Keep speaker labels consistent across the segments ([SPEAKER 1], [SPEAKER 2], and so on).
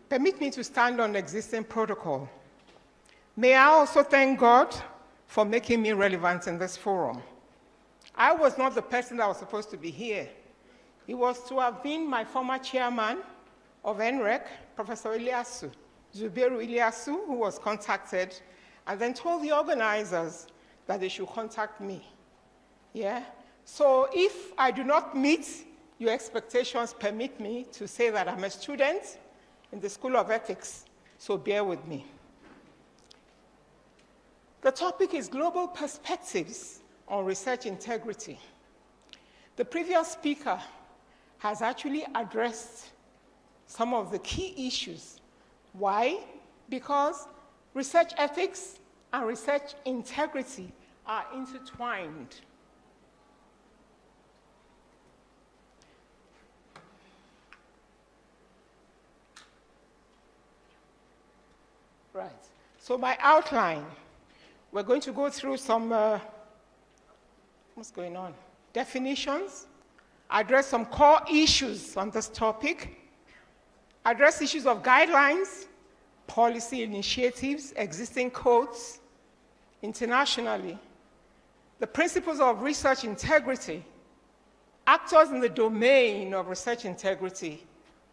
[SPEAKER 1] Permit me to stand on existing protocol. May I also thank God for making me relevant in this forum. I was not the person that was supposed to be here. It was to have been my former chairman of NREC, Professor Ilyasu, Zubairu Ilyasu, who was contacted and then told the organizers that they should contact me. Yeah? So if I do not meet your expectations, permit me to say that I'm a student in the School of Ethics, so bear with me. The topic is global perspectives on research integrity. The previous speaker has actually addressed some of the key issues. Why? Because research ethics and research integrity are intertwined. Right. So my outline, we're going to go through some, what's going on? Definitions, address some core issues on this topic, address issues of guidelines, policy initiatives, existing codes internationally, the principles of research integrity, actors in the domain of research integrity,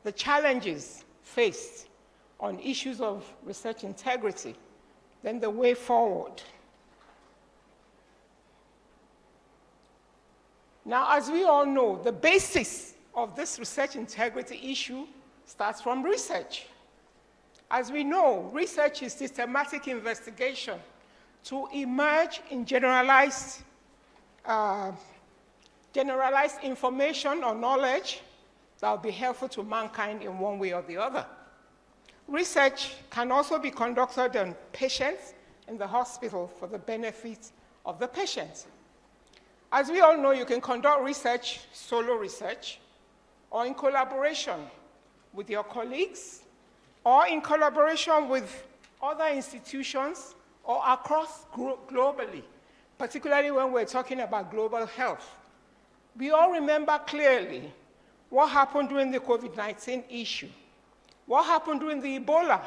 [SPEAKER 1] the challenges faced on issues of research integrity, then the way forward. Now, as we all know, the basis of this research integrity issue starts from research. As we know, research is systematic investigation to emerge in generalized information or knowledge that will be helpful to mankind in one way or the other. Research can also be conducted on patients in the hospital for the benefit of the patient. As we all know, you can conduct research, solo research, or in collaboration with your colleagues, or in collaboration with other institutions, or across globally, particularly when we're talking about global health. We all remember clearly what happened during the COVID-19 issue, what happened during the Ebola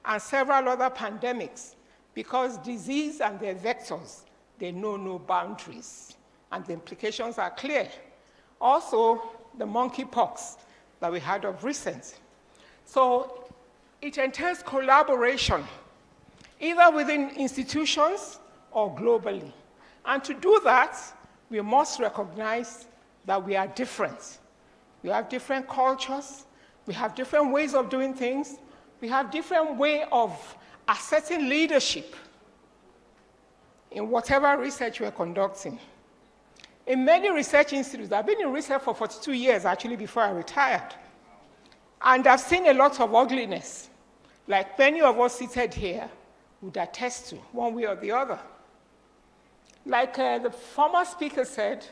[SPEAKER 1] and several other pandemics, because disease and their vectors, they know no boundaries, and the implications are clear. Also, the monkeypox that we had of recent. So it entails collaboration, either within institutions or globally. And to do that, we must recognize that we are different. We have different cultures, we have different ways of doing things, we have different way of assessing leadership in whatever research we're conducting. In many research institutes, I've been in research for 42 years, actually, before I retired. And I've seen a lot of ugliness, like many of us seated here would attest to, one way or the other. Like the former speaker said,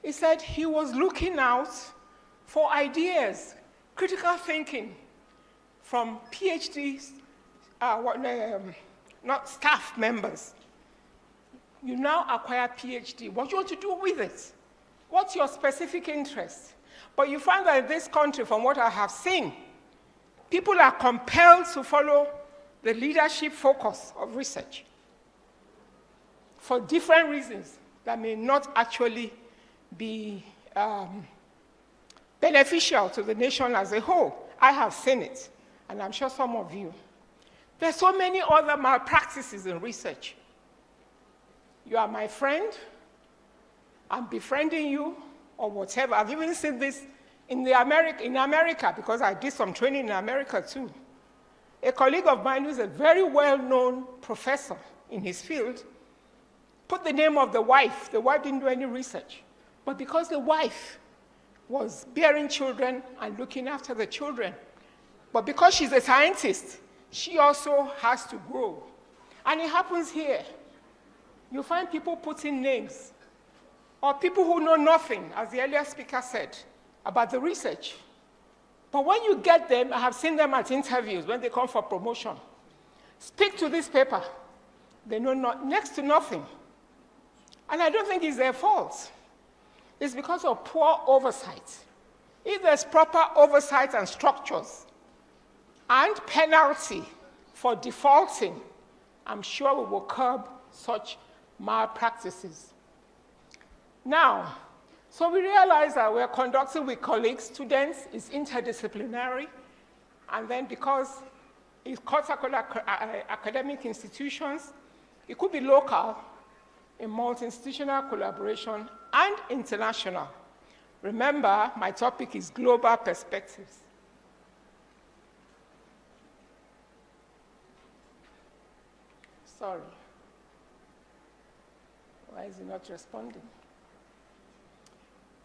[SPEAKER 1] he said he was looking out for ideas, critical thinking from PhDs, not staff members. You now acquire PhD. What do you want to do with it? What's your specific interest? But you find that in this country, from what I have seen, people are compelled to follow the leadership focus of research for different reasons that may not actually be beneficial to the nation as a whole. I have seen it, and I'm sure some of you. There's so many other malpractices in research. You are my friend, I'm befriending you, or whatever. I've even seen this in America, because I did some training in America too. A colleague of mine who's a very well-known professor in his field put the name of the wife. The wife didn't do any research. But because the wife was bearing children and looking after the children, but because she's a scientist, she also has to grow. And it happens here. You find people putting names, or people who know nothing, as the earlier speaker said, about the research. But when you get them, I have seen them at interviews when they come for promotion. Speak to this paper. They know next to nothing. And I don't think it's their fault. It's because of poor oversight. If there's proper oversight and structures, and penalty for defaulting, I'm sure we will curb such malpractices. Now, so we realize that we're conducting with colleagues, students, it's interdisciplinary, and then because it's cuts across academic institutions, it could be local, in multi-institutional collaboration, and international. Remember, my topic is global perspectives. Sorry. Why is it not responding?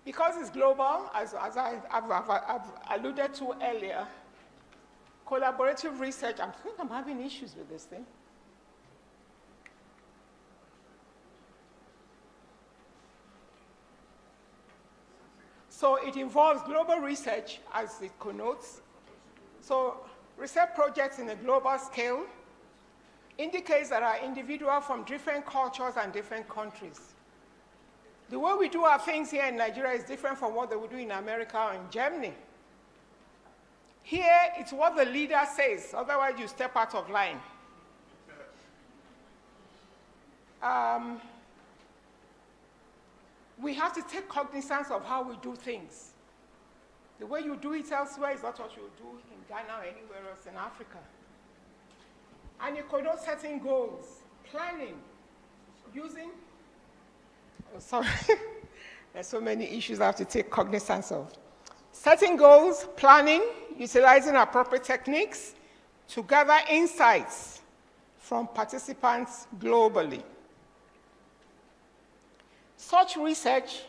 [SPEAKER 1] Because it's global, as I've alluded to earlier, collaborative research, I think I'm having issues with this thing. So it involves global research, as it connotes. So research projects in a global scale indicates that are individual from different cultures and different countries. The way we do our things here in Nigeria is different from what they would do in America or in Germany. Here, it's what the leader says, otherwise you step out of line. We have to take cognizance of how we do things. The way you do it elsewhere is not what you do in Ghana or anywhere else in Africa. And you connote setting goals, planning, using, sorry, there's so many issues I have to take cognizance of. Setting goals, planning, utilizing appropriate techniques to gather insights from participants globally. Such research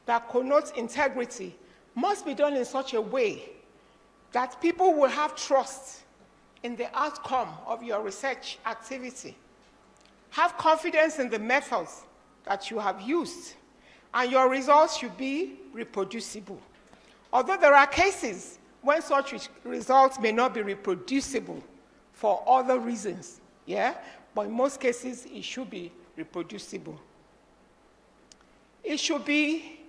[SPEAKER 1] that connotes integrity must be done in such a way that people will have trust in the outcome of your research activity. Have confidence in the methods that you have used, and your results should be reproducible. Although there are cases when such results may not be reproducible for other reasons, but in most cases, it should be reproducible. It should be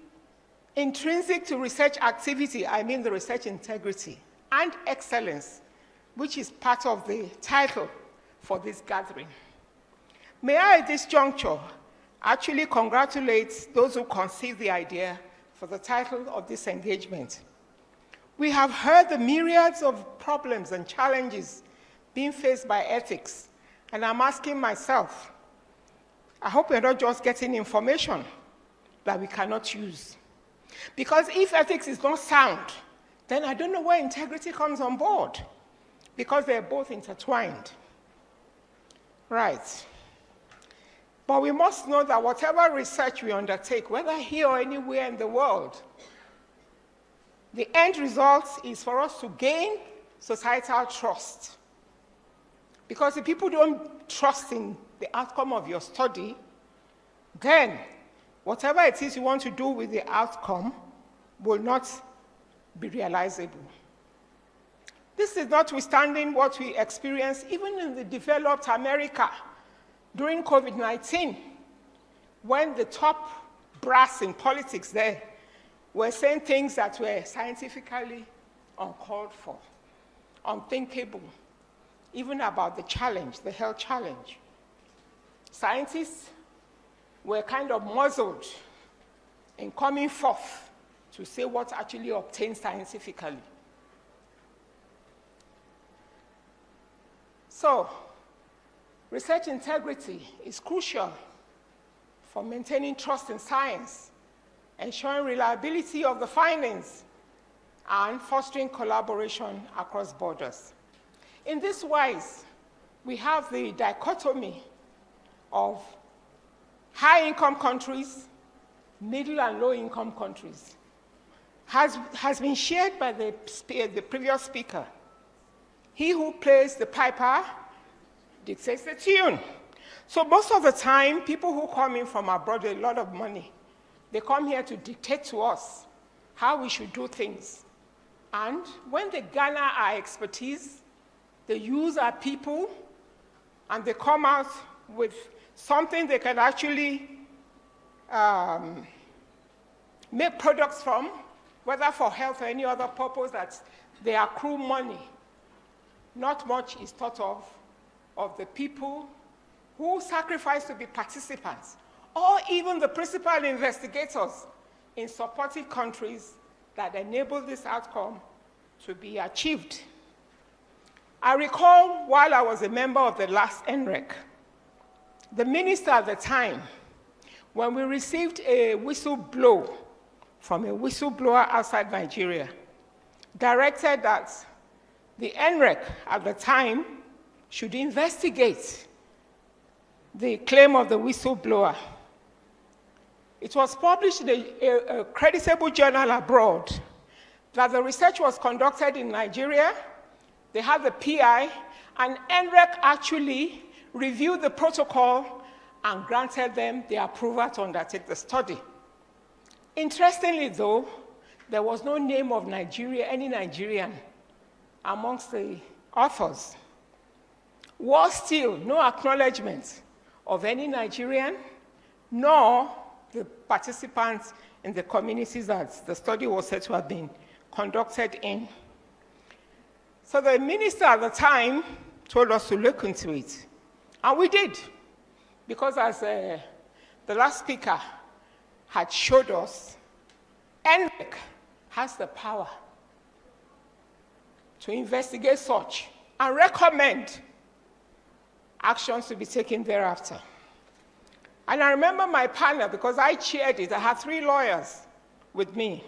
[SPEAKER 1] intrinsic to research activity, I mean the research integrity, and excellence, which is part of the title for this gathering. May I, at this juncture, actually congratulate those who conceived the idea for the title of this engagement. We have heard the myriads of problems and challenges being faced by ethics, and I'm asking myself, I hope we're not just getting information that we cannot use. Because if ethics is not sound, then I don't know where integrity comes on board, because they're both intertwined. Right. But we must know that whatever research we undertake, whether here or anywhere in the world, the end result is for us to gain societal trust. Because if people don't trust in the outcome of your study, then whatever it is you want to do with the outcome will not be realizable. This is notwithstanding what we experienced even in the developed America during COVID-19, when the top brass in politics there were saying things that were scientifically uncalled for, unthinkable, even about the challenge, the health challenge. Scientists were kind of muzzled in coming forth to say what actually obtained scientifically. So, research integrity is crucial for maintaining trust in science, ensuring reliability of the findings, and fostering collaboration across borders. In this wise, we have the dichotomy of high-income countries, middle and low-income countries, has been shared by the previous speaker. He who plays the piper dictates the tune. So most of the time, people who come in from abroad with a lot of money, they come here to dictate to us how we should do things. And when they garner our expertise, they use our people, and they come out with something they can actually make products from, whether for health or any other purpose that they accrue money. not much is thought of the people who sacrifice to be participants, or even the principal investigators in supportive countries that enable this outcome to be achieved. I recall while I was a member of the last NREC, the minister at the time, when we received a whistleblower from a whistleblower outside Nigeria, directed that the NREC at the time should investigate the claim of the whistleblower. It was published in a creditable journal abroad that the research was conducted in Nigeria. They had the PI, and NREC actually reviewed the protocol and granted them the approval to undertake the study. Interestingly, though, there was no name of Nigeria, any Nigerian, amongst the authors. Was still no acknowledgement of any Nigerian, nor the participants in the communities that the study was said to have been conducted in. So the minister at the time told us to look into it, and we did, because as the last speaker had showed us, NREC has the power to investigate such and recommend actions to be taken thereafter. And I remember my panel, because I chaired it, I had 3 lawyers with me.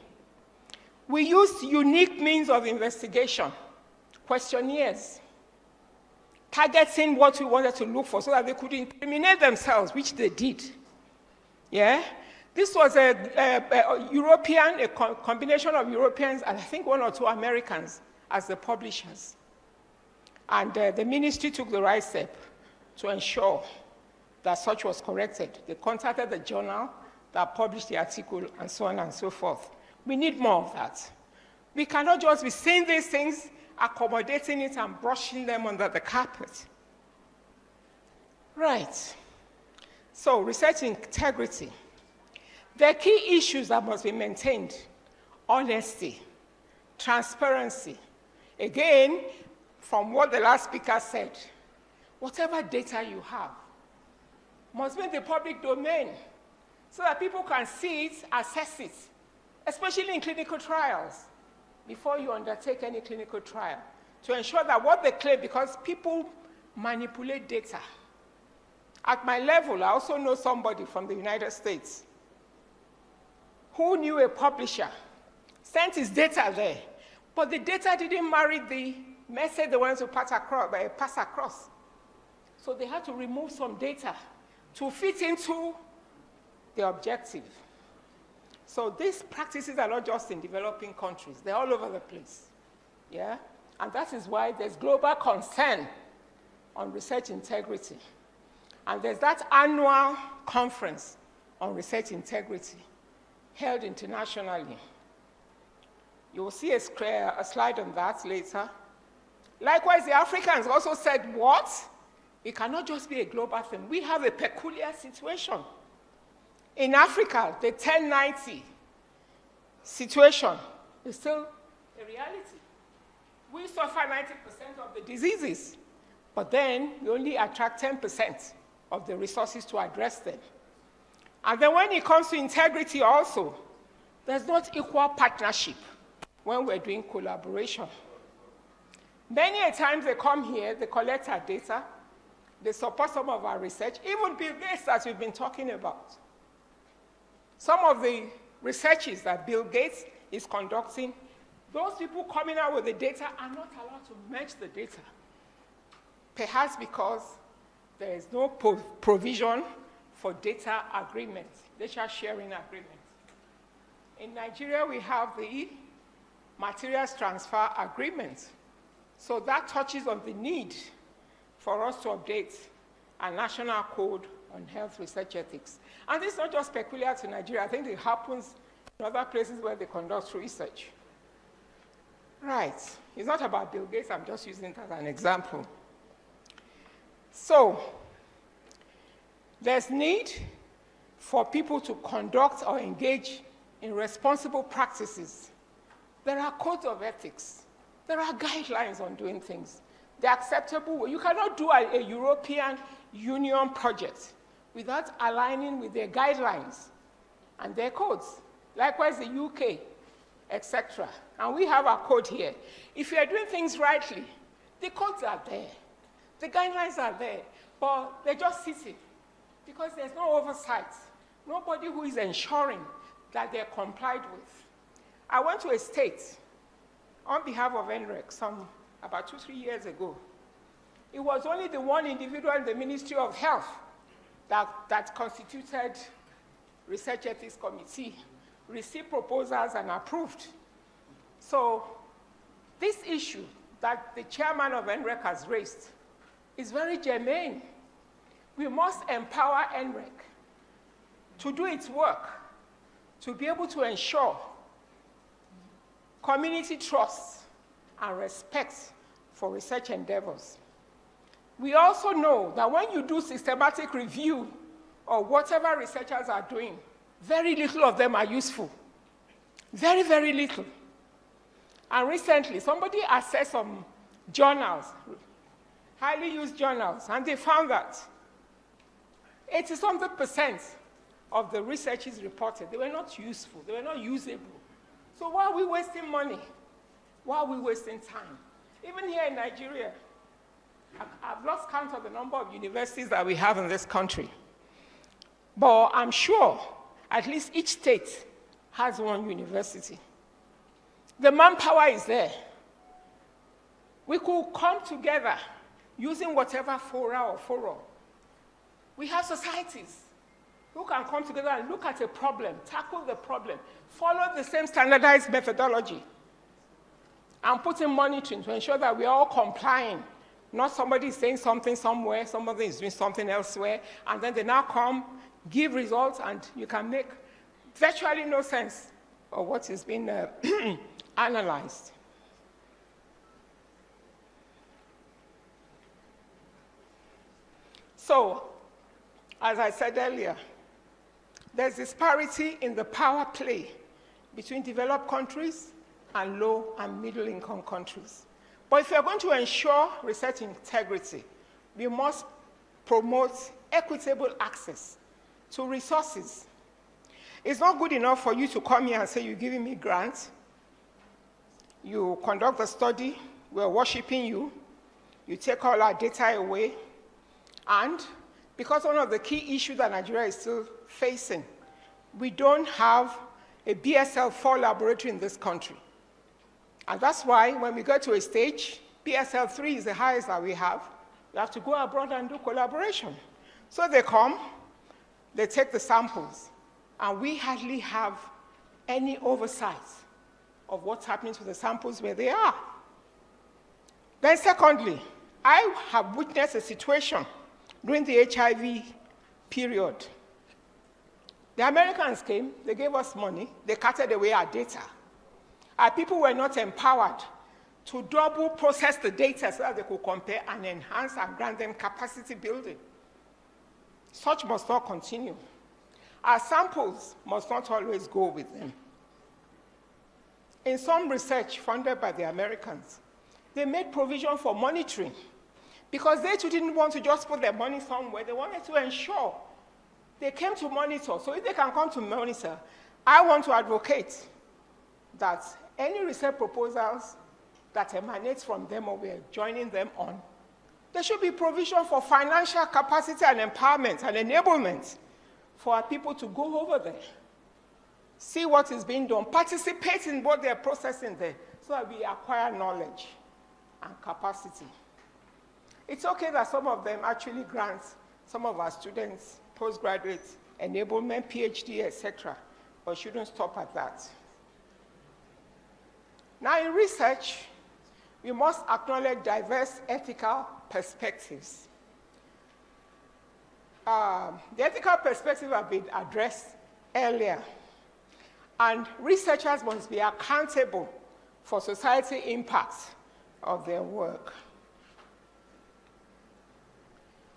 [SPEAKER 1] We used unique means of investigation, questionnaires, targeting what we wanted to look for so that they could incriminate themselves, which they did. Yeah? This was a European, a combination of Europeans and I think 1 or 2 Americans as the publishers. And the ministry took the right step to ensure that such was corrected. They contacted the journal that published the article and so on and so forth. We need more of that. We cannot just be seeing these things, accommodating it and brushing them under the carpet. Right. So, research integrity. There are key issues that must be maintained: honesty, transparency. Again, from what the last speaker said, whatever data you have must be in the public domain so that people can see it, assess it, especially in clinical trials, before you undertake any clinical trial, to ensure that what they claim, because people manipulate data. At my level, I also know somebody from the United States who knew a publisher, sent his data there, but the data didn't marry the message they wanted to pass across. So they had to remove some data to fit into the objective. So these practices are not just in developing countries, they're all over the place. Yeah? And that is why there's global concern on research integrity. And there's that annual conference on research integrity held internationally. You will see a slide on that later. Likewise, the Africans also said, what? It cannot just be a global thing. We have a peculiar situation. In Africa, the 1090 situation is still a reality. We suffer 90% of the diseases, but then we only attract 10% of the resources to address them. And then when it comes to integrity also, there's not equal partnership when we're doing collaboration. Many a times they come here, they collect our data, they support some of our research, even Bill Gates that we've been talking about. Some of the researches that Bill Gates is conducting, those people coming out with the data are not allowed to merge the data. Perhaps because there is no provision for data agreements, data sharing agreements. In Nigeria, we have the materials transfer agreement. So that touches on the need for us to update a national code on health research ethics. And this is not just peculiar to Nigeria. I think it happens in other places where they conduct research. Right. It's not about Bill Gates. I'm just using it as an example. So there's need for people to conduct or engage in responsible practices. There are codes of ethics. There are guidelines on doing things. the acceptable way. You cannot do a European Union project without aligning with their guidelines and their codes. Likewise, the UK, etc. And we have our code here. If you are doing things rightly, the codes are there. The guidelines are there, but they're just sitting because there's no oversight. Nobody who is ensuring that they're complied with. I went to a state on behalf of NREC about 2-3 years ago. It was only the one individual in the Ministry of Health that constituted Research Ethics Committee, received proposals and approved. So this issue that the chairman of NREC has raised is very germane. We must empower NREC to do its work, to be able to ensure community trust and respect for research endeavors. We also know that when you do systematic review of whatever researchers are doing, very little of them are useful. Very, very little. And recently, somebody assessed some journals, highly used journals, and they found that 80-something% of the researches reported, they were not useful, they were not usable. So why are we wasting money? Why are we wasting time? Even here in Nigeria, I've lost count of the number of universities that we have in this country. But I'm sure at least each state has one university. The manpower is there. We could come together using whatever fora or forum. We have societies who can come together and look at a problem, tackle the problem, follow the same standardized methodology, and put in monitoring to ensure that we are all complying. Not somebody is saying something somewhere, somebody is doing something elsewhere, and then they now come, give results, and you can make virtually no sense of what is being analyzed. So, as I said earlier, there's disparity in the power play between developed countries and low and middle income countries. But if you're going to ensure research integrity, we must promote equitable access to resources. It's not good enough for you to come here and say, you're giving me grants, you conduct the study, we're worshiping you, you take all our data away, and because one of the key issues that Nigeria is still facing, we don't have a BSL-4 laboratory in this country. And that's why when we go to a stage, BSL-3 is the highest that we have to go abroad and do collaboration. So they come, they take the samples, and we hardly have any oversight of what's happening to the samples where they are. Then secondly, I have witnessed a situation during the HIV period. The Americans came, they gave us money, they carted away our data. Our people were not empowered to double process the data so that they could compare and enhance and grant them capacity building. Such must not continue. Our samples must not always go with them. In some research funded by the Americans, they made provision for monitoring because they too didn't want to just put their money somewhere. They wanted to ensure they came to monitor. So if they can come to monitor, I want to advocate that any research proposals that emanate from them or we're joining them on, there should be provision for financial capacity and empowerment and enablement for our people to go over there, see what is being done, participate in what they're processing there so that we acquire knowledge and capacity. It's okay that some of them actually grant some of our students, postgraduates, enablement, PhD, etc., but shouldn't stop at that. Now, in research, we must acknowledge diverse ethical perspectives. The ethical perspectives have been addressed earlier, and researchers must be accountable for society impacts of their work.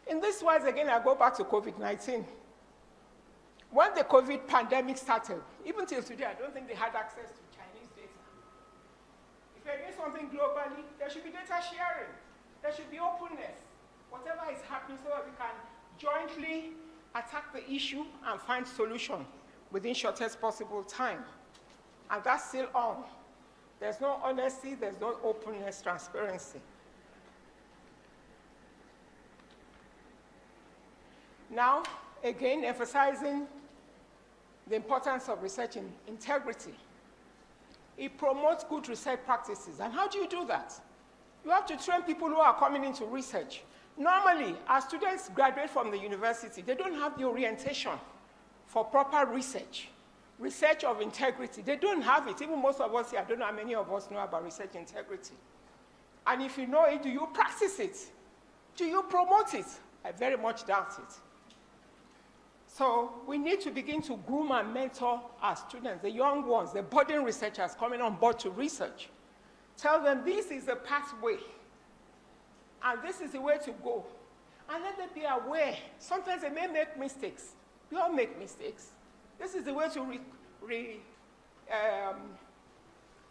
[SPEAKER 1] In this wise, again, I go back to COVID-19. When the COVID pandemic started, even till today, I don't think they had access to Chinese data. If you're doing something globally, there should be data sharing. There should be openness, whatever is happening, so that we can jointly attack the issue and find solution within shortest possible time. And that's still on. There's no honesty, there's no openness, transparency. Now, again, emphasizing the importance of research integrity. It promotes good research practices. And how do you do that? You have to train people who are coming into research. Normally, as students graduate from the university, they don't have the orientation for proper research of integrity. They don't have it. Even most of us here, I don't know how many of us know about research integrity. And if you know it, do you practice it? Do you promote it? I very much doubt it. So we need to begin to groom and mentor our students, the young ones, the budding researchers coming on board to research. Tell them this is the pathway, and this is the way to go. And let them be aware. Sometimes they may make mistakes. We all make mistakes. This is the way to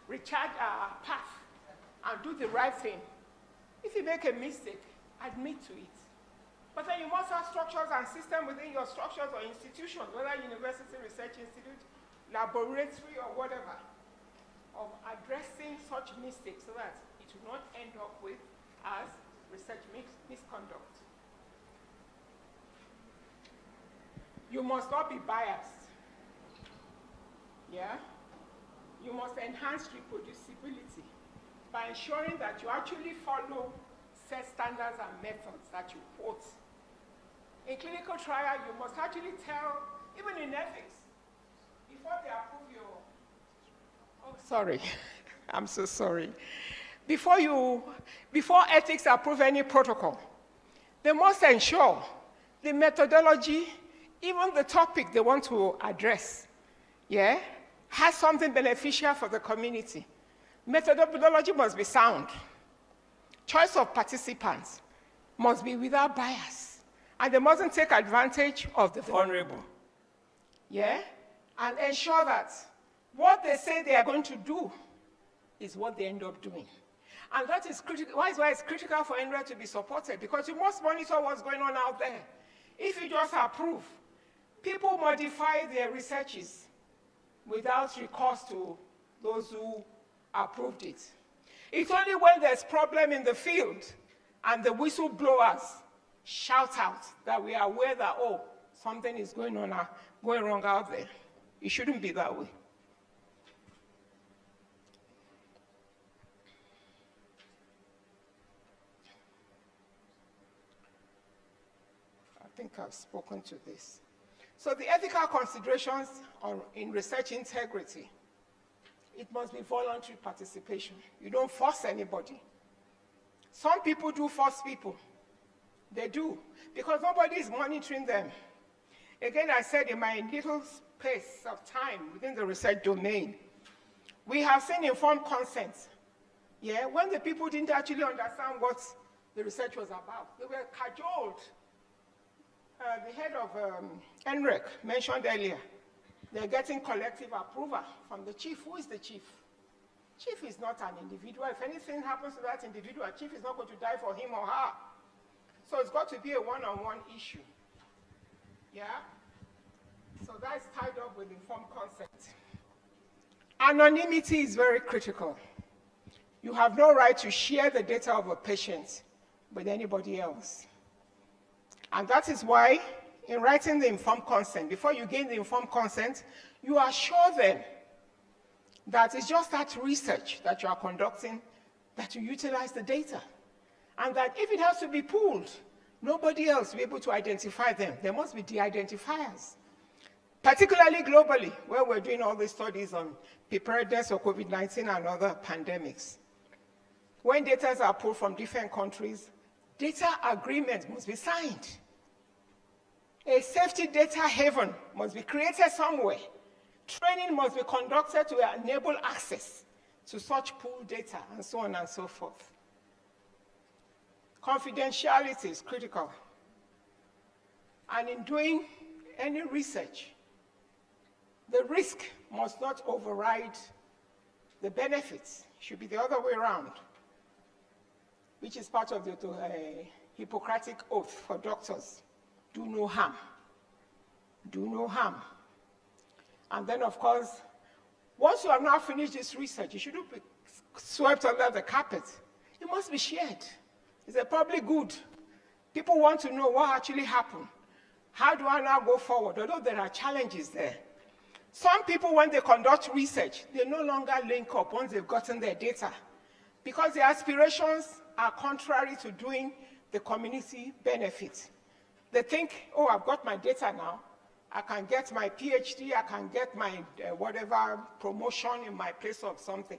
[SPEAKER 1] recharge our path and do the right thing. If you make a mistake, admit to it. But then you must have structures and systems within your structures or institutions, whether university, research institute, laboratory, or whatever, of addressing such mistakes so that it will not end up with as research misconduct. You must not be biased. Yeah? You must enhance reproducibility by ensuring that you actually follow set standards and methods that you quote. In clinical trial, you must actually tell, even in ethics, before they approve your, oh, sorry, I'm so sorry. Before ethics approve any protocol, they must ensure the methodology, even the topic they want to address, yeah, has something beneficial for the community. Methodology must be sound. Choice of participants must be without bias. And they mustn't take advantage of the vulnerable. Yeah? And ensure that what they say they are going to do is what they end up doing. And that is critical. Why it's critical for NRED to be supported? Because you must monitor what's going on out there. If you just approve, people modify their researches without recourse to those who approved it. It's only when there's problem in the field and the whistleblowers shout out that we are aware that, oh, something is going wrong out there. It shouldn't be that way. I think I've spoken to this. So the ethical considerations in research integrity, it must be voluntary participation. You don't force anybody. Some people do force people. They do, because nobody is monitoring them. Again, I said in my little space of time within the research domain, we have seen informed consent. Yeah, when the people didn't actually understand what the research was about, they were cajoled. The head of NREC mentioned earlier, they're getting collective approval from the chief. Who is the chief? Chief is not an individual. If anything happens to that individual, chief is not going to die for him or her. So it's got to be a one-on-one issue. Yeah? So that's tied up with informed consent. Anonymity is very critical. You have no right to share the data of a patient with anybody else. And that is why, in writing the informed consent, before you gain the informed consent, you assure them that it's just that research that you are conducting that you utilize the data. And that if it has to be pooled, nobody else will be able to identify them. There must be de-identifiers. Particularly globally, where we're doing all these studies on preparedness of COVID-19 and other pandemics. When data are pulled from different countries, data agreements must be signed. A safety data haven must be created somewhere. Training must be conducted to enable access to such pooled data, and so on and so forth. Confidentiality is critical. And in doing any research, the risk must not override the benefits. It should be the other way around. which is part of the Hippocratic oath for doctors. Do no harm. Do no harm. And then, of course, once you have now finished this research, it shouldn't be swept under the carpet. It must be shared. It's a public good. People want to know what actually happened. How do I now go forward? Although there are challenges there. Some people, when they conduct research, they no longer link up once they've gotten their data, because their aspirations are contrary to doing the community benefit. They think, oh, I've got my data now. I can get my PhD, I can get my whatever promotion in my place of something.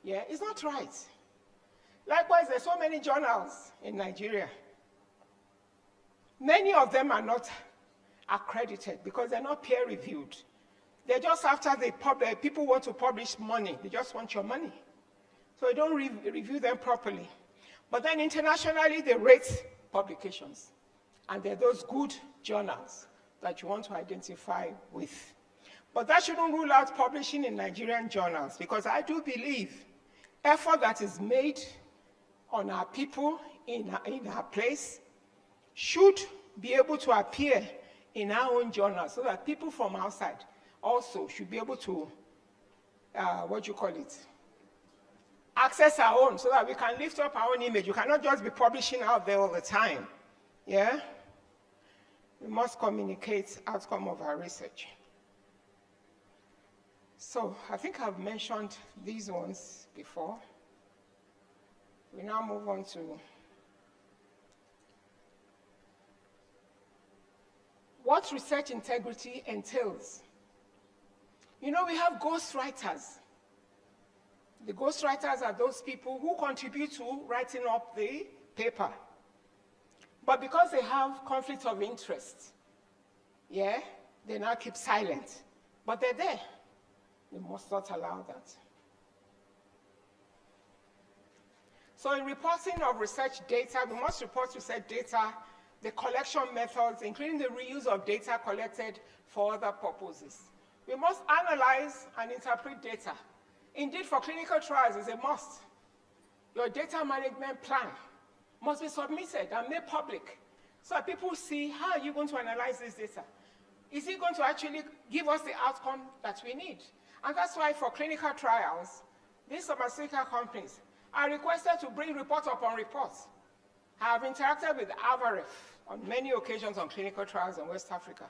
[SPEAKER 1] Yeah, it's not right. Likewise, there's so many journals in Nigeria. Many of them are not accredited because they're not peer-reviewed. They're just after people want to publish money. They just want your money. So they don't review them properly. But then internationally, they rate publications. And they're those good journals that you want to identify with. But that shouldn't rule out publishing in Nigerian journals, because I do believe effort that is made on our people in our place should be able to appear in our own journals, so that people from outside also should be able to, access our own, so that we can lift up our own image. You cannot just be publishing out there all the time, yeah? We must communicate outcome of our research. So I think I've mentioned these ones before. We now move on to what research integrity entails. You know, we have ghostwriters. The ghostwriters are those people who contribute to writing up the paper. But because they have conflict of interest, yeah, they now keep silent. But they're there. We must not allow that. So in reporting of research data, we must report research data, the collection methods, including the reuse of data collected for other purposes. We must analyze and interpret data. Indeed, for clinical trials, it's a must. Your data management plan must be submitted and made public, so that people see, how are you going to analyze this data? Is it going to actually give us the outcome that we need? And that's why for clinical trials, these pharmaceutical companies are requested to bring report upon reports. I have interacted with AVAREF on many occasions on clinical trials in West Africa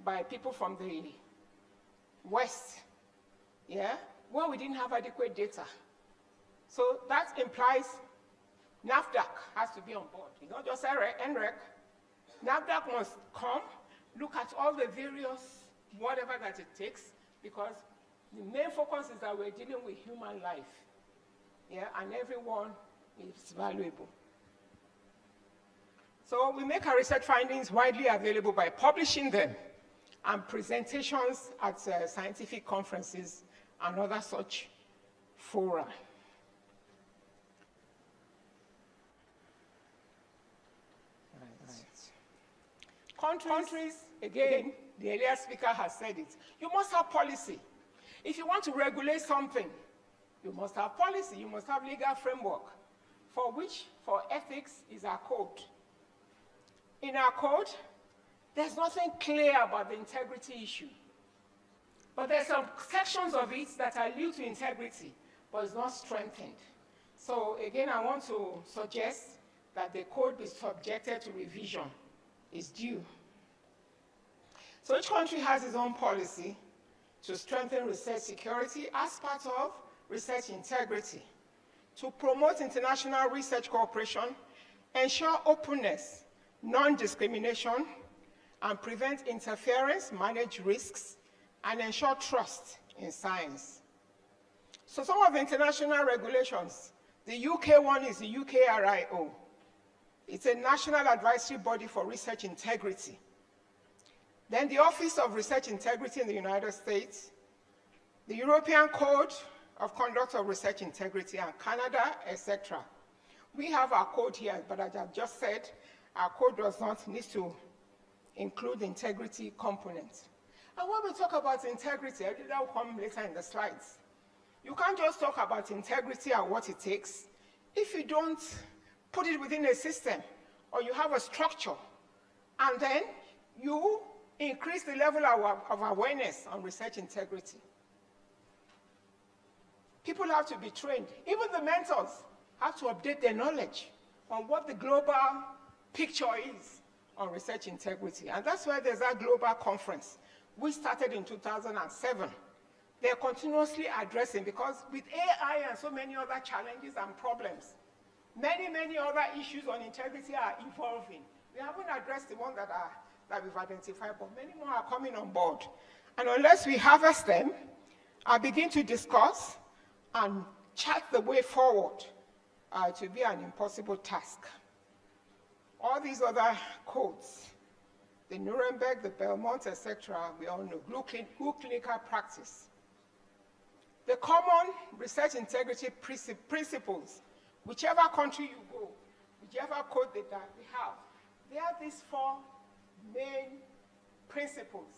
[SPEAKER 1] by people from the West, yeah, where we didn't have adequate data. So that implies NAFDAC has to be on board. It's not just NREC. NAFDAC must come, look at all the various whatever that it takes, because the main focus is that we're dealing with human life, yeah, and everyone is valuable. So we make our research findings widely available by publishing them and presentations at scientific conferences and other such fora. Countries, again, the earlier speaker has said it, you must have policy. If you want to regulate something, you must have policy, you must have legal framework, for which, for ethics, is our code. In our code, there's nothing clear about the integrity issue. But there's some sections of it that are due to integrity, but it's not strengthened. So again, I want to suggest that the code be subjected to revision. Is due. So each country has its own policy to strengthen research security as part of research integrity, to promote international research cooperation, ensure openness, non-discrimination, and prevent interference, manage risks, and ensure trust in science. So some of the international regulations, the UK one is the UKRIO. It's a national advisory body for research integrity. Then the Office of Research Integrity in the United States, the European Code of Conduct of Research Integrity, and Canada, etc. We have our code here, but as I've just said, our code does not need to include the integrity component. And when we talk about integrity, that will come later in the slides. You can't just talk about integrity and what it takes if you don't put it within a system, or you have a structure, and then you increase the level of awareness on research integrity. People have to be trained. Even the mentors have to update their knowledge on what the global picture is on research integrity. And that's why there's that global conference. We started in 2007. They're continuously addressing, because with AI and so many other challenges and problems, many other issues on integrity are evolving. We haven't addressed the ones that we've identified, but many more are coming on board. And unless we harvest them and begin to discuss and chart the way forward, to be an impossible task. All these other codes, the Nuremberg, the Belmont, etc., we all know, good clinical practice. The common research integrity principles, whichever country you go, whichever code they have, they have these 4 main principles: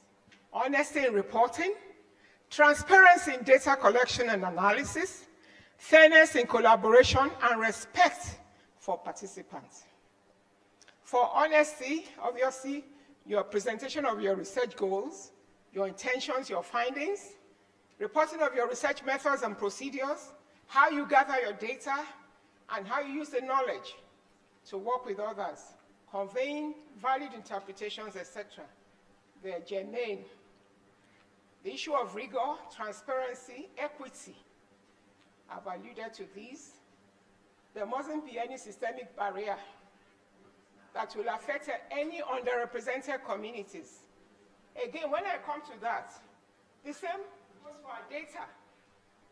[SPEAKER 1] honesty in reporting, transparency in data collection and analysis, fairness in collaboration, and respect for participants. For honesty, obviously, your presentation of your research goals, your intentions, your findings, reporting of your research methods and procedures, how you gather your data, and how you use the knowledge to work with others, conveying valid interpretations, etc. They're germane. The issue of rigor, transparency, equity, I've alluded to these. There mustn't be any systemic barrier that will affect any underrepresented communities. Again, when I come to that, the same goes for our data.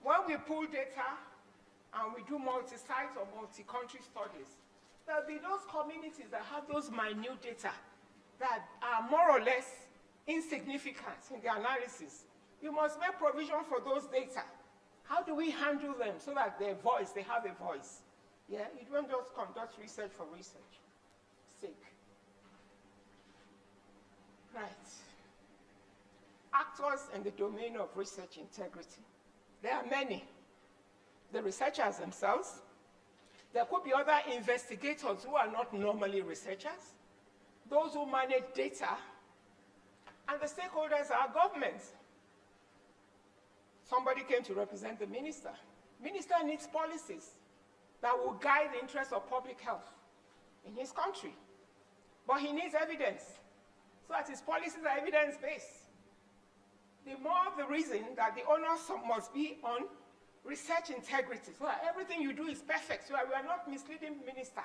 [SPEAKER 1] When we pull data and we do multi-site or multi-country studies, there'll be those communities that have those minute data that are more or less insignificant in the analysis. You must make provision for those data. How do we handle them so that they have a voice? Yeah, you don't just conduct research for research sake. Right. Actors in the domain of research integrity. There are many. The researchers themselves. There could be other investigators who are not normally researchers, those who manage data, and the stakeholders are governments. Somebody came to represent the minister. Minister needs policies that will guide the interests of public health in his country. But he needs evidence, so that his policies are evidence-based. The more the reason that the onus must be on research integrity, so that everything you do is perfect, so that we are not misleading minister.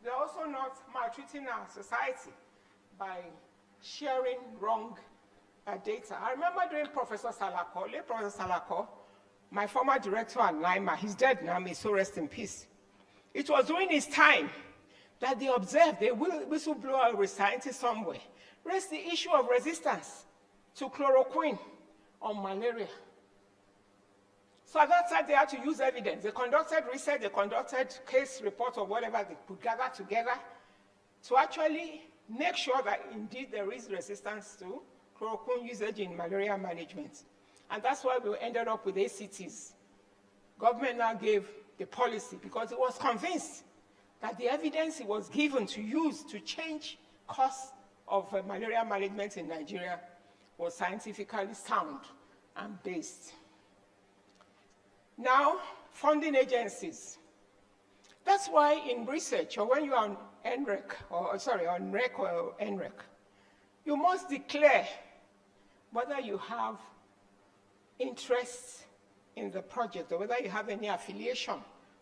[SPEAKER 1] We are also not maltreating our society by sharing wrong data. I remember during Professor Salako, my former director at NIMA, he's dead now, may so rest in peace. It was during his time that they observed a whistleblower scientist somewhere raised the issue of resistance to chloroquine on malaria. So at that time, they had to use evidence. They conducted research, they conducted case reports or whatever they could gather together to actually make sure that indeed there is resistance to chloroquine usage in malaria management. And that's why we ended up with ACTs. Government now gave the policy because it was convinced that the evidence it was given to use to change course of malaria management in Nigeria was scientifically sound and based. Now, funding agencies. That's why in research, or when you are on NREC, on REC or NREC, you must declare whether you have interest in the project or whether you have any affiliation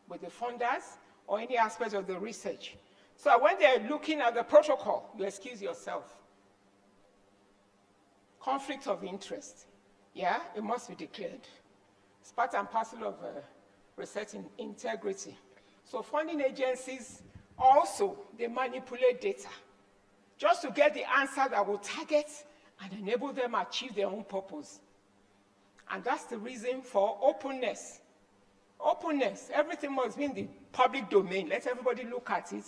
[SPEAKER 1] with the funders or any aspect of the research. So when they're looking at the protocol, you excuse yourself. Conflict of interest, yeah, it must be declared. It's part and parcel of research integrity. So funding agencies also, they manipulate data just to get the answer that will target and enable them to achieve their own purpose. And that's the reason for openness. Openness, everything must be in the public domain. Let everybody look at it.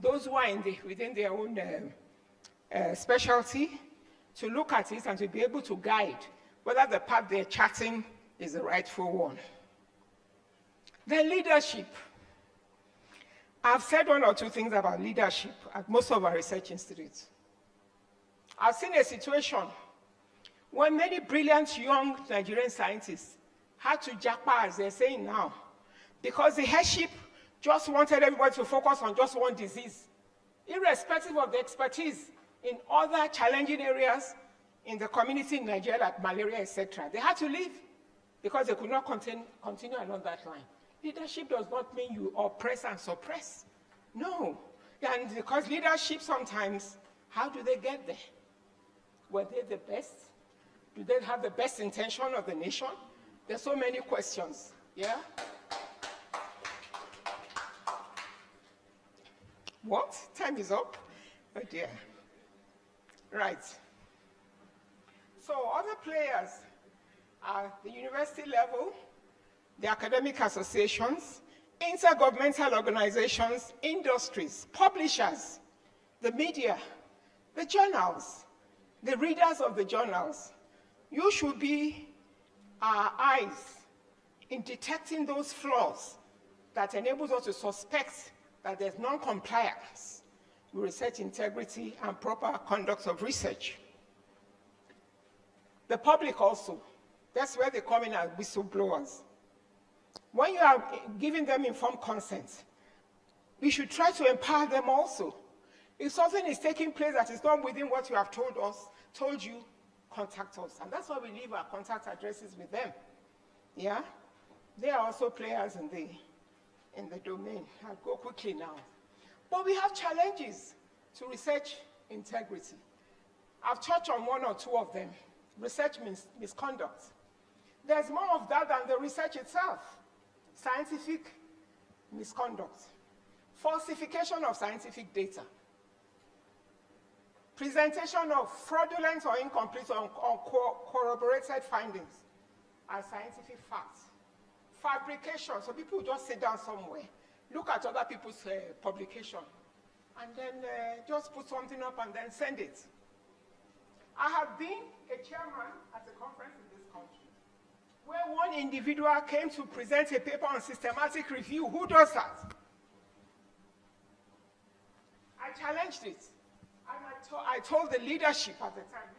[SPEAKER 1] Those who are within their own specialty, to look at it and to be able to guide whether the path they're charting is the rightful one. Then leadership. I've said one or two things about leadership at most of our research institutes. I've seen a situation when many brilliant young Nigerian scientists had to jackpot, as they're saying now, because the headship just wanted everybody to focus on just one disease, irrespective of the expertise in other challenging areas in the community in Nigeria, like malaria, etc. They had to leave because they could not continue along that line. Leadership does not mean you oppress and suppress. No. And because leadership sometimes, how do they get there? Were they the best? Do they have the best intention of the nation? There's so many questions, yeah? What? Time is up? Oh dear. Right. So other players are the university level, the academic associations, intergovernmental organizations, industries, publishers, the media, the journals, the readers of the journals. You should be our eyes in detecting those flaws that enables us to suspect that there's non-compliance with research integrity and proper conduct of research. The public also, that's where they come in as whistleblowers. When you are giving them informed consent, we should try to empower them also. If something is taking place that is not within what you have told you, contact us. And that's why we leave our contact addresses with them. Yeah? They are also players in the domain. I'll go quickly now. But we have challenges to research integrity. I've touched on one or two of them. Research misconduct. There's more of that than the research itself. Scientific misconduct. Falsification of scientific data. Presentation of fraudulent or incomplete or uncorroborated findings as scientific facts. Fabrication, so people just sit down somewhere, look at other people's publication, and then just put something up and then send it. I have been a chairman at a conference in this country where one individual came to present a paper on systematic review. Who does that? I challenged it. And I told the leadership at the time,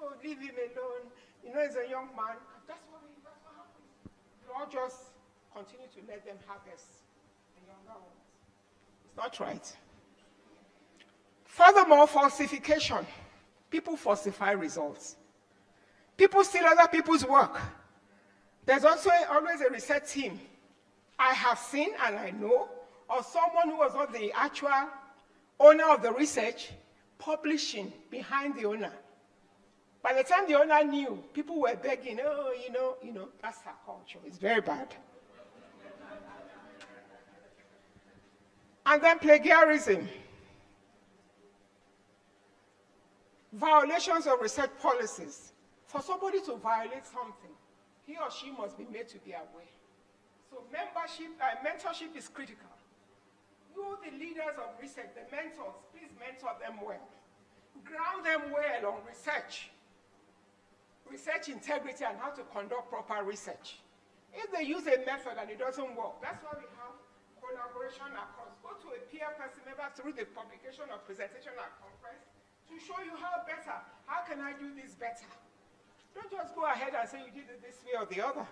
[SPEAKER 1] oh, leave him alone. You know, he's a young man. That's what happens. You all just continue to let them harvest the younger ones. It's not right. Furthermore, falsification. People falsify results. People steal other people's work. There's also always a research team. I have seen and I know of someone who was not the actual owner of the research publishing behind the owner. By the time the owner knew, people were begging, oh, you know, that's our culture. It's very bad. And then plagiarism. Violations of research policies. For somebody to violate something, he or she must be made to be aware. So mentorship is critical. You, the leaders of research, the mentors, please mentor them well. Ground them well on research integrity and how to conduct proper research. If they use a method and it doesn't work, that's why we have collaboration across. Go to a peer person member through the publication or presentation at conference to show you how better. How can I do this better? Don't just go ahead and say you did it this way or the other.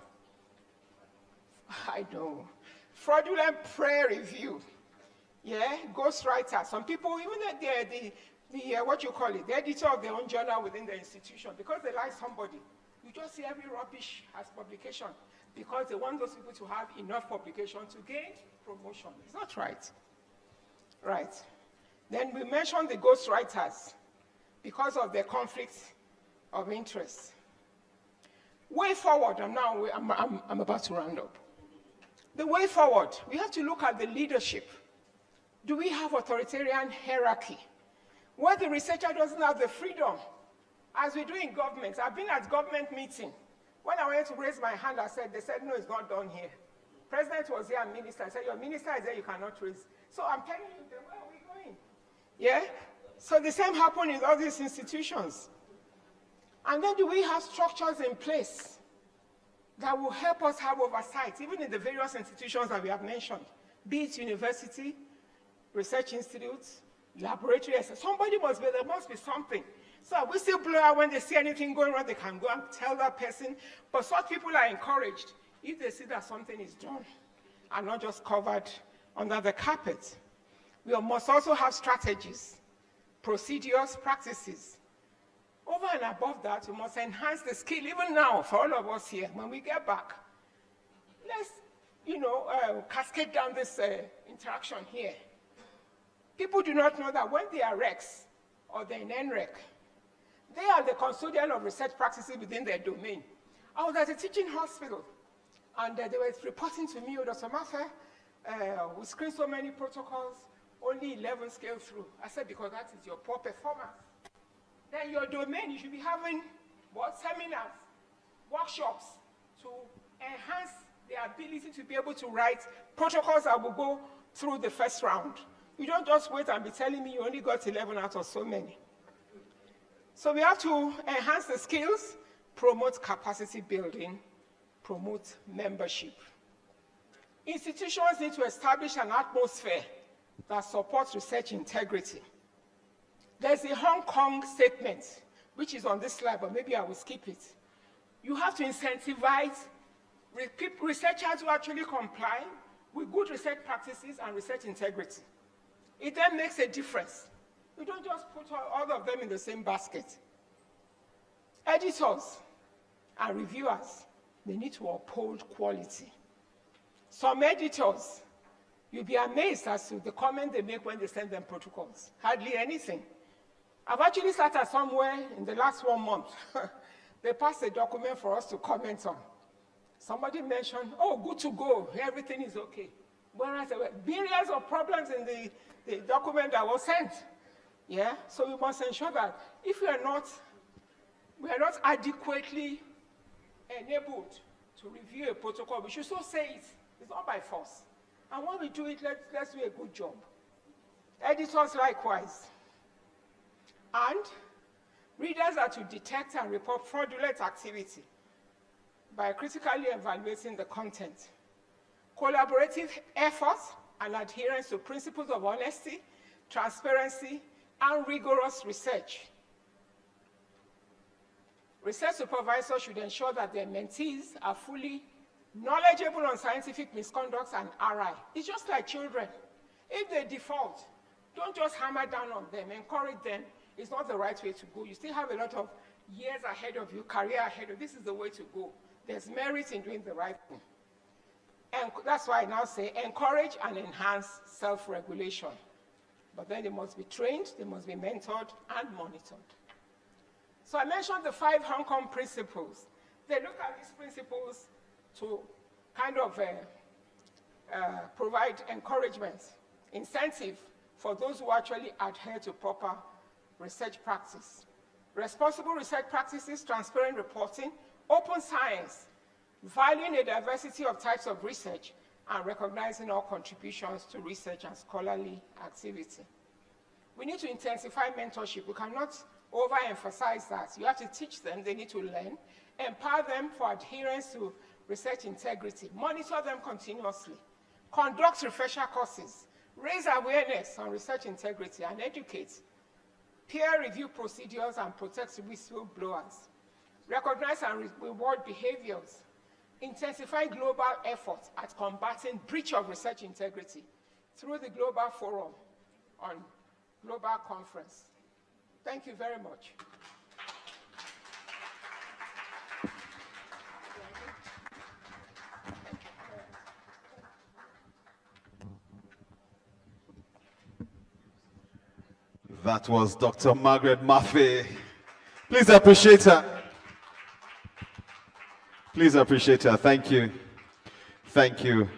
[SPEAKER 1] I know. Fraudulent prayer review. Yeah, ghostwriter. Some people, even the editor of their own journal within the institution, because they like somebody, you just see every rubbish as publication because they want those people to have enough publication to gain promotion. It's not right. Right. Then we mentioned the ghostwriters because of their conflicts of interest. Way forward, I'm about to round up. The way forward, we have to look at the leadership. Do we have authoritarian hierarchy? Where the researcher doesn't have the freedom, as we do in government. I've been at government meeting. When I went to raise my hand, they said, no, it's not done here. President was here and minister. I said, your minister is there, you cannot raise. So I'm telling you, where are we going? Yeah? So the same happened in all these institutions. And then do we have structures in place that will help us have oversight, even in the various institutions that we have mentioned, be it university, research institutes, laboratories. Somebody must be, there must be something. So a whistleblower, when they see anything going wrong, they can go and tell that person. But such people are encouraged if they see that something is done and not just covered under the carpet. We must also have strategies, procedures, practices. Over and above that, we must enhance the skill, even now, for all of us here. When we get back, let's, cascade down this interaction here. People do not know that when they are RECs or they're in NREC, they are the custodian of research practices within their domain. I was at a teaching hospital, and they were reporting to me, Dr. Mafe, we screened so many protocols, only 11 scaled through. I said, because that is your poor performance. Then your domain, you should be having seminars, workshops to enhance the ability to be able to write protocols that will go through the first round. You don't just wait and be telling me you only got 11 out of so many. So we have to enhance the skills, promote capacity building, promote membership. Institutions need to establish an atmosphere that supports research integrity. There's a Hong Kong statement, which is on this slide, but maybe I will skip it. You have to incentivize researchers who actually comply with good research practices and research integrity. It then makes a difference. You don't just put all of them in the same basket. Editors and reviewers, they need to uphold quality. Some editors, you'll be amazed as to the comment they make when they send them protocols. Hardly anything. I've actually started somewhere in the last 1 month. They passed a document for us to comment on. Somebody mentioned, oh, good to go, everything is okay. Whereas there were billions of problems in the document that was sent. Yeah, so we must ensure that if we are not adequately enabled to review a protocol, we should so say it. It's not by force. And when we do it, let's do a good job. Editors likewise. And readers are to detect and report fraudulent activity by critically evaluating the content. Collaborative efforts and adherence to principles of honesty, transparency, and rigorous research. Research supervisors should ensure that their mentees are fully knowledgeable on scientific misconducts and RI. It's just like children. If they default, don't just hammer down on them, encourage them. It's not the right way to go. You still have a lot of years ahead of you, career ahead of you. This is the way to go. There's merit in doing the right thing. And that's why I now say encourage and enhance self-regulation. But then they must be trained, they must be mentored and monitored. So I mentioned the 5 Hong Kong principles. They look at these principles to kind of provide encouragement, incentive for those who actually adhere to proper research practice. Responsible research practices, transparent reporting, open science, valuing a diversity of types of research, and recognizing all contributions to research and scholarly activity. We need to intensify mentorship. We cannot overemphasize that. You have to teach them, they need to learn, empower them for adherence to research integrity, monitor them continuously, conduct refresher courses, raise awareness on research integrity, and educate, peer review procedures, and protect whistleblowers, recognize and reward behaviors, intensify global efforts at combating breach of research integrity through the Global Forum on Global Conference. Thank you very much.
[SPEAKER 2] That was Dr. Margaret Mafe. Please appreciate her. Please appreciate her. Thank you. Thank you.